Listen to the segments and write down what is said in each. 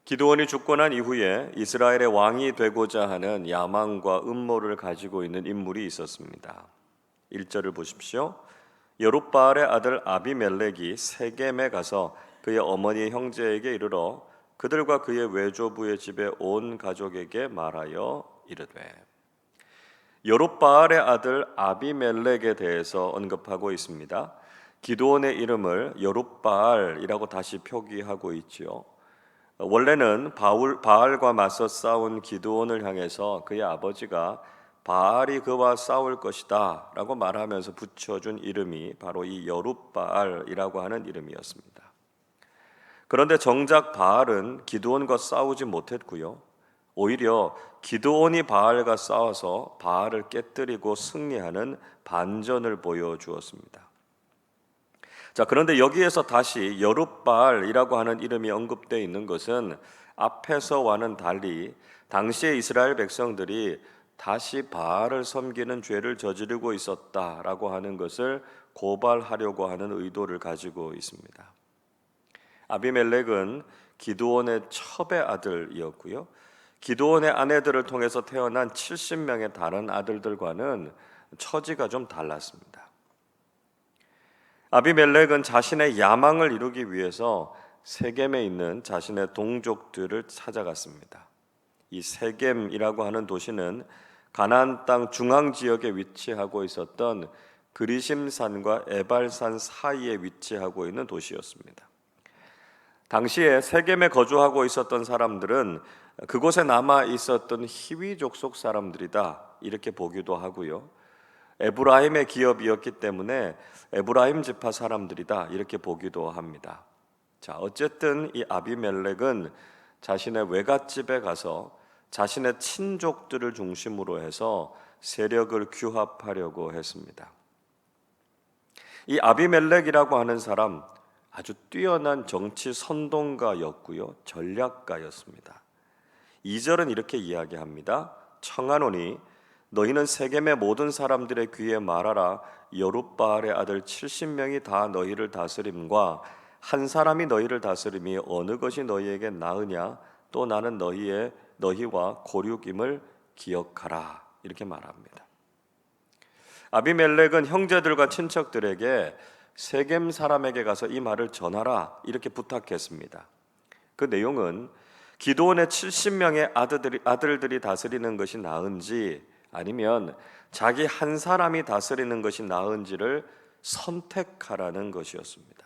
기드온이 죽고 난 이후에 이스라엘의 왕이 되고자 하는 야망과 음모를 가지고 있는 인물이 있었습니다. 1절을 보십시오. 여룹바알의 아들 아비멜렉이 세겜에 가서 그의 어머니 형제에게 이르러 그들과 그의 외조부의 집에 온 가족에게 말하여 이르되. 여룹바알의 아들 아비멜렉에 대해서 언급하고 있습니다. 기드온의 이름을 여룹바알이라고 다시 표기하고 있지요. 원래는 바알과 맞서 싸운 기드온을 향해서 그의 아버지가 바알이 그와 싸울 것이다 라고 말하면서 붙여준 이름이 바로 이 여룹바알이라고 하는 이름이었습니다. 그런데 정작 바알은 기드온과 싸우지 못했고요. 오히려 기드온이 바알과 싸워서 바알을 깨뜨리고 승리하는 반전을 보여주었습니다. 자, 그런데 여기에서 다시 여룹바알이라고 하는 이름이 언급되어 있는 것은 앞에서와는 달리 당시의 이스라엘 백성들이 다시 바알을 섬기는 죄를 저지르고 있었다라고 하는 것을 고발하려고 하는 의도를 가지고 있습니다. 아비멜렉은 기드온의 첩의 아들이었고요. 기드온의 아내들을 통해서 태어난 70명의 다른 아들들과는 처지가 좀 달랐습니다. 아비멜렉은 자신의 야망을 이루기 위해서 세겜에 있는 자신의 동족들을 찾아갔습니다. 이 세겜이라고 하는 도시는 가나안 땅 중앙 지역에 위치하고 있었던 그리심산과 에발산 사이에 위치하고 있는 도시였습니다. 당시에 세겜에 거주하고 있었던 사람들은 그곳에 남아 있었던 히위 족속 사람들이다 이렇게 보기도 하고요. 에브라임의 기업이었기 때문에 에브라임 지파 사람들이다 이렇게 보기도 합니다. 자, 어쨌든 이 아비멜렉은 자신의 외갓집에 가서 자신의 친족들을 중심으로 해서 세력을 규합하려고 했습니다. 이 아비멜렉이라고 하는 사람 아주 뛰어난 정치 선동가였고요, 전략가였습니다. 2절은 이렇게 이야기합니다. 청하노니 너희는 세겜의 모든 사람들의 귀에 말하라. 여룹바알의 아들 70명이 다 너희를 다스림과 한 사람이 너희를 다스림이 어느 것이 너희에게 나으냐? 또 나는 너희와 고륙임을 기억하라. 이렇게 말합니다. 아비멜렉은 형제들과 친척들에게 세겜 사람에게 가서 이 말을 전하라 이렇게 부탁했습니다. 그 내용은 기드온의 70명의 아들들이 다스리는 것이 나은지 아니면 자기 한 사람이 다스리는 것이 나은지를 선택하라는 것이었습니다.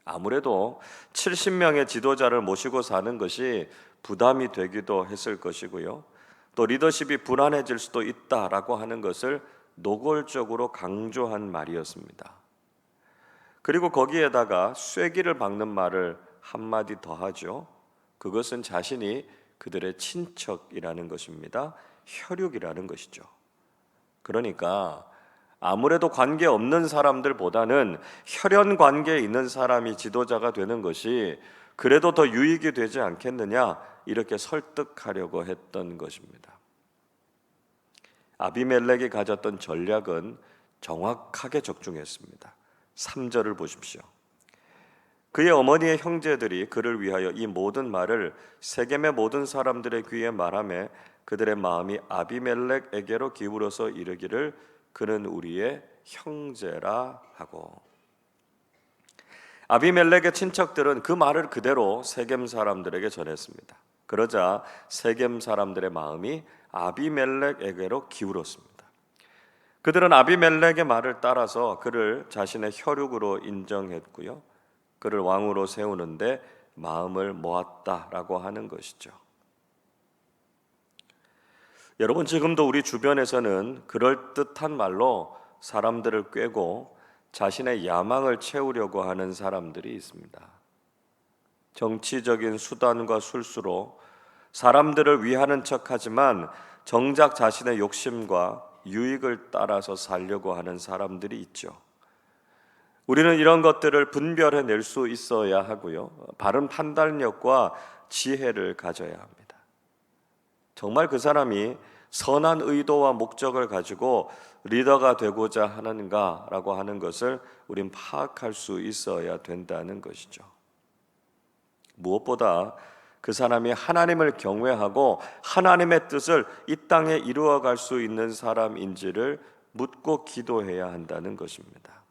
아무래도 70명의 지도자를 모시고 사는 것이 부담이 되기도 했을 것이고요. 또 리더십이 불안해질 수도 있다라고 하는 것을 노골적으로 강조한 말이었습니다. 그리고 거기에다가 쐐기를 박는 말을 한마디 더 하죠. 그것은 자신이 그들의 친척이라는 것입니다. 혈육이라는 것이죠. 그러니까 아무래도 관계없는 사람들보다는 혈연 관계에 있는 사람이 지도자가 되는 것이 그래도 더 유익이 되지 않겠느냐 이렇게 설득하려고 했던 것입니다. 아비멜렉이 가졌던 전략은 정확하게 적중했습니다. 3절을 보십시오. 그의 어머니의 형제들이 그를 위하여 이 모든 말을 세겜의 모든 사람들의 귀에 말하며 그들의 마음이 아비멜렉에게로 기울어서 이르기를 그는 우리의 형제라 하고. 아비멜렉의 친척들은 그 말을 그대로 세겜 사람들에게 전했습니다. 그러자 세겜 사람들의 마음이 아비멜렉에게로 기울었습니다. 그들은 아비멜렉의 말을 따라서 그를 자신의 혈육으로 인정했고요. 그를 왕으로 세우는데 마음을 모았다라고 하는 것이죠. 여러분, 지금도 우리 주변에서는 그럴듯한 말로 사람들을 꿰고 자신의 야망을 채우려고 하는 사람들이 있습니다. 정치적인 수단과 술수로 사람들을 위하는 척하지만 정작 자신의 욕심과 유익을 따라서 살려고 하는 사람들이 있죠. 우리는 이런 것들을 분별해낼 수 있어야 하고요. 바른 판단력과 지혜를 가져야 합니다. 정말 그 사람이 선한 의도와 목적을 가지고 리더가 되고자 하는가라고 하는 것을 우린 파악할 수 있어야 된다는 것이죠. 무엇보다 그 사람이 하나님을 경외하고 하나님의 뜻을 이 땅에 이루어갈 수 있는 사람인지를 묻고 기도해야 한다는 것입니다.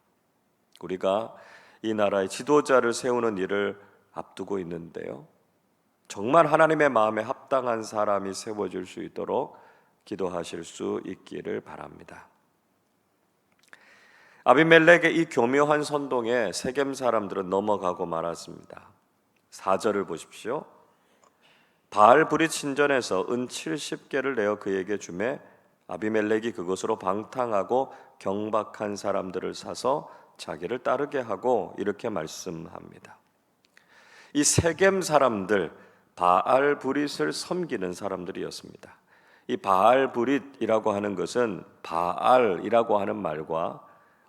우리가 이 나라의 지도자를 세우는 일을 앞두고 있는데요, 정말 하나님의 마음에 합당한 사람이 세워질 수 있도록 기도하실 수 있기를 바랍니다. 아비멜렉의 이 교묘한 선동에 세겜 사람들은 넘어가고 말았습니다. 4절을 보십시오. 바알브릿 신전에서 은 70개를 내어 그에게 주매 아비멜렉이 그것으로 방탕하고 경박한 사람들을 사서 자기를 따르게 하고 이렇게 말씀합니다. 이 세겜 사람들, 바알브릿을 섬기는 사람들이었습니다. 이 바알브릿이라고 하는 것은 바알이라고 하는 말과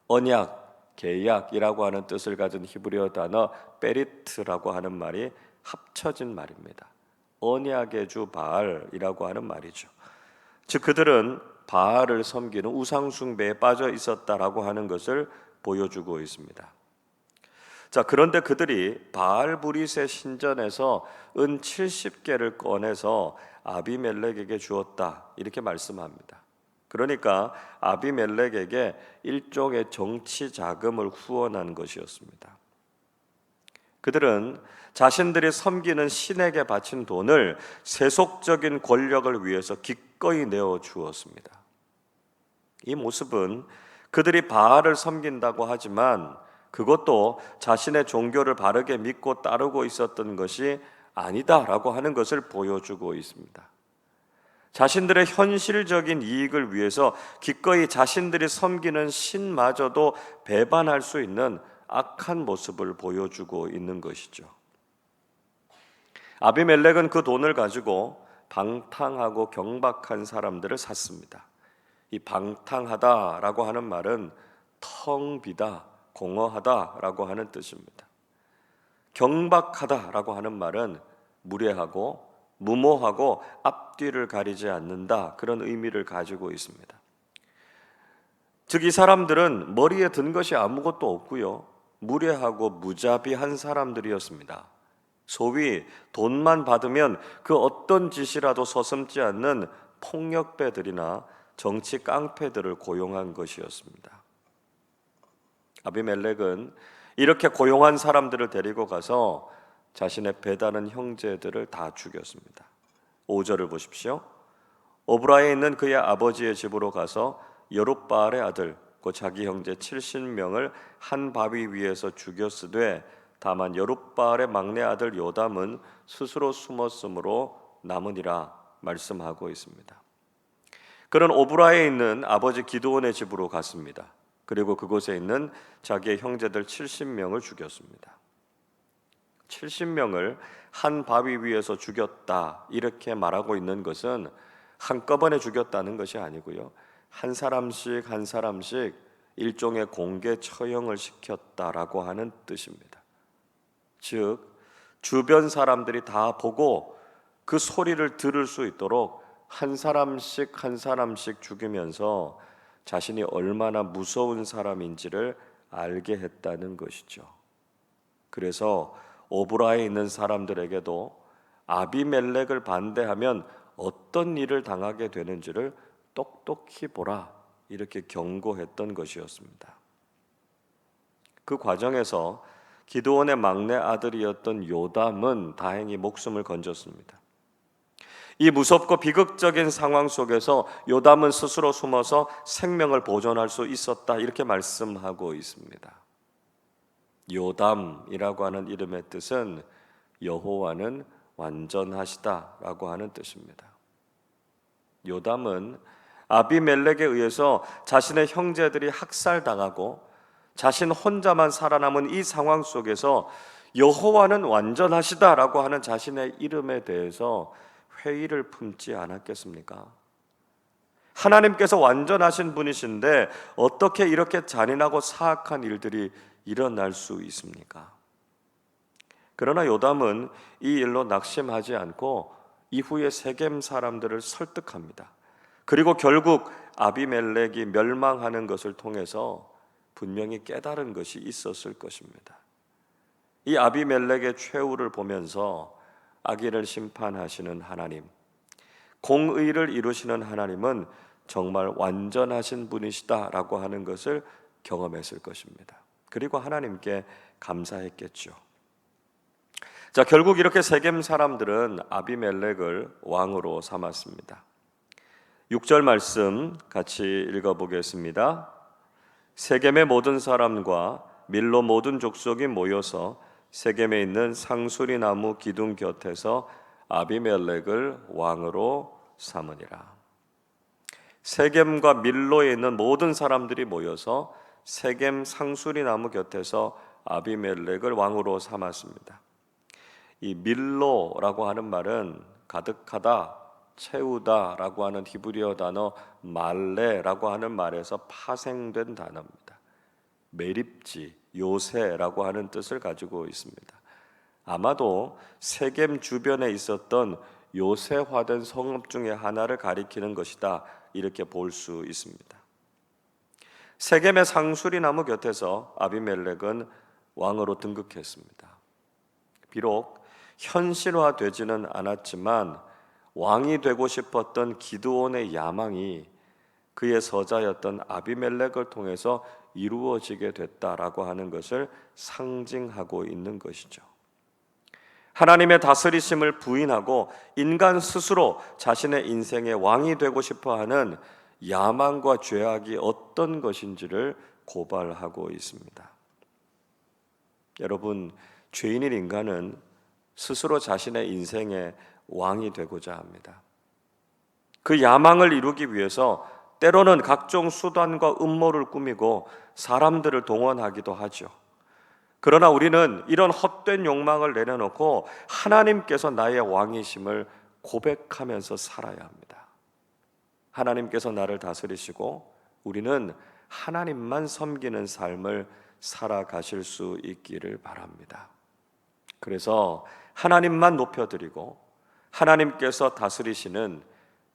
언약, 계약이라고 하는 뜻을 가진 히브리어 단어 베리트라고 하는 말이 합쳐진 말입니다. 언약의 주 바알이라고 하는 말이죠. 즉 그들은 바알을 섬기는 우상 숭배에 빠져 있었다라고 하는 것을 보여주고 있습니다. 자, 그런데 그들이 바알브릿의 신전에서 은 70개를 꺼내서 아비멜렉에게 주었다 이렇게 말씀합니다. 그러니까 아비멜렉에게 일종의 정치 자금을 후원한 것이었습니다. 그들은 자신들이 섬기는 신에게 바친 돈을 세속적인 권력을 위해서 기꺼이 내어 주었습니다. 이 모습은 그들이 바알을 섬긴다고 하지만 그것도 자신의 종교를 바르게 믿고 따르고 있었던 것이 아니다라고 하는 것을 보여주고 있습니다. 자신들의 현실적인 이익을 위해서 기꺼이 자신들이 섬기는 신마저도 배반할 수 있는 악한 모습을 보여주고 있는 것이죠. 아비멜렉은 그 돈을 가지고 방탕하고 경박한 사람들을 샀습니다. 이 방탕하다라고 하는 말은 텅 비다, 공허하다라고 하는 뜻입니다. 경박하다라고 하는 말은 무례하고 무모하고 앞뒤를 가리지 않는다, 그런 의미를 가지고 있습니다. 즉 이 사람들은 머리에 든 것이 아무것도 없고요, 무례하고 무자비한 사람들이었습니다. 소위 돈만 받으면 그 어떤 짓이라도 서슴지 않는 폭력배들이나 정치 깡패들을 고용한 것이었습니다. 아비멜렉은 이렇게 고용한 사람들을 데리고 가서 자신의 배다른 형제들을 다 죽였습니다. 5절을 보십시오. 오브라에 있는 그의 아버지의 집으로 가서 여룹바알의 아들 곧 자기 형제 70명을 한 바위 위에서 죽였으되 다만 여룹바알의 막내 아들 요담은 스스로 숨었으므로 남으니라 말씀하고 있습니다. 그는 오브라에 있는 아버지 기드온의 집으로 갔습니다. 그리고 그곳에 있는 자기의 형제들 70명을 죽였습니다. 70명을 한 바위 위에서 죽였다 이렇게 말하고 있는 것은 한꺼번에 죽였다는 것이 아니고요, 한 사람씩 한 사람씩 일종의 공개 처형을 시켰다라고 하는 뜻입니다. 즉 주변 사람들이 다 보고 그 소리를 들을 수 있도록 한 사람씩 한 사람씩 죽이면서 자신이 얼마나 무서운 사람인지를 알게 했다는 것이죠. 그래서 오브라에 있는 사람들에게도 아비멜렉을 반대하면 어떤 일을 당하게 되는지를 똑똑히 보라 이렇게 경고했던 것이었습니다. 그 과정에서 기드온의 막내 아들이었던 요담은 다행히 목숨을 건졌습니다. 이 무섭고 비극적인 상황 속에서 요담은 스스로 숨어서 생명을 보존할 수 있었다 이렇게 말씀하고 있습니다. 요담이라고 하는 이름의 뜻은 여호와는 완전하시다라고 하는 뜻입니다. 요담은 아비멜렉에 의해서 자신의 형제들이 학살당하고 자신 혼자만 살아남은 이 상황 속에서 여호와는 완전하시다라고 하는 자신의 이름에 대해서 회의를 품지 않았겠습니까? 하나님께서 완전하신 분이신데 어떻게 이렇게 잔인하고 사악한 일들이 일어날 수 있습니까? 그러나 요담은 이 일로 낙심하지 않고 이후에 세겜 사람들을 설득합니다. 그리고 결국 아비멜렉이 멸망하는 것을 통해서 분명히 깨달은 것이 있었을 것입니다. 이 아비멜렉의 최후를 보면서 악인을 심판하시는 하나님, 공의를 이루시는 하나님은 정말 완전하신 분이시다라고 하는 것을 경험했을 것입니다. 그리고 하나님께 감사했겠죠. 자, 결국 이렇게 세겜 사람들은 아비멜렉을 왕으로 삼았습니다. 6절 말씀 같이 읽어보겠습니다. 세겜의 모든 사람과 밀로 모든 족속이 모여서 세겜에 있는 상수리 나무 기둥 곁에서 아비멜렉을 왕으로 삼으니라. 세겜과 밀로에 있는 모든 사람들이 모여서 세겜 상수리 나무 곁에서 아비멜렉을 왕으로 삼았습니다. 이 밀로라고 하는 말은 가득하다, 채우다라고 하는 히브리어 단어 말레라고 하는 말에서 파생된 단어입니다. 매립지, 요새라고 하는 뜻을 가지고 있습니다. 아마도 세겜 주변에 있었던 요새화된 성읍 중에 하나를 가리키는 것이다, 이렇게 볼 수 있습니다. 세겜의 상수리 나무 곁에서 아비멜렉은 왕으로 등극했습니다. 비록 현실화되지는 않았지만 왕이 되고 싶었던 기드온의 야망이 그의 서자였던 아비멜렉을 통해서 이루어지게 됐다라고 하는 것을 상징하고 있는 것이죠. 하나님의 다스리심을 부인하고 인간 스스로 자신의 인생의 왕이 되고 싶어하는 야망과 죄악이 어떤 것인지를 고발하고 있습니다. 여러분, 죄인인 인간은 스스로 자신의 인생의 왕이 되고자 합니다. 그 야망을 이루기 위해서 때로는 각종 수단과 음모를 꾸미고 사람들을 동원하기도 하죠. 그러나 우리는 이런 헛된 욕망을 내려놓고 하나님께서 나의 왕이심을 고백하면서 살아야 합니다. 하나님께서 나를 다스리시고 우리는 하나님만 섬기는 삶을 살아가실 수 있기를 바랍니다. 그래서 하나님만 높여드리고 하나님께서 다스리시는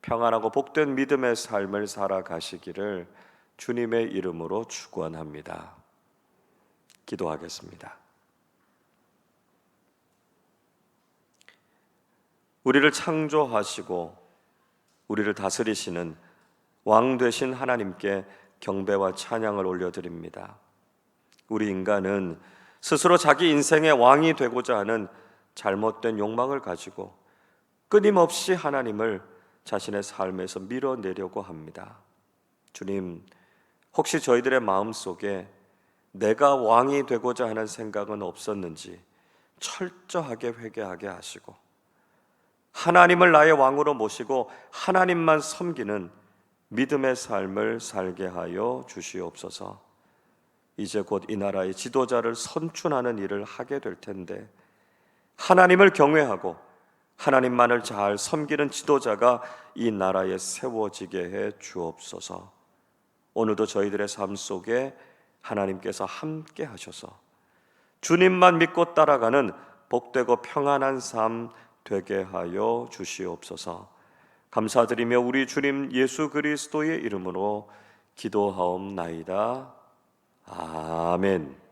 평안하고 복된 믿음의 삶을 살아가시기를 주님의 이름으로 축원합니다. 기도하겠습니다. 우리를 창조하시고 우리를 다스리시는 왕 되신 하나님께 경배와 찬양을 올려드립니다. 우리 인간은 스스로 자기 인생의 왕이 되고자 하는 잘못된 욕망을 가지고 끊임없이 하나님을 자신의 삶에서 밀어내려고 합니다. 주님, 혹시 저희들의 마음속에 내가 왕이 되고자 하는 생각은 없었는지 철저하게 회개하게 하시고 하나님을 나의 왕으로 모시고 하나님만 섬기는 믿음의 삶을 살게 하여 주시옵소서. 이제 곧 이 나라의 지도자를 선출하는 일을 하게 될 텐데 하나님을 경외하고 하나님만을 잘 섬기는 지도자가 이 나라에 세워지게 해 주옵소서. 오늘도 저희들의 삶 속에 하나님께서 함께 하셔서 주님만 믿고 따라가는 복되고 평안한 삶 되게 하여 주시옵소서. 감사드리며 우리 주님 예수 그리스도의 이름으로 기도하옵나이다. 아멘.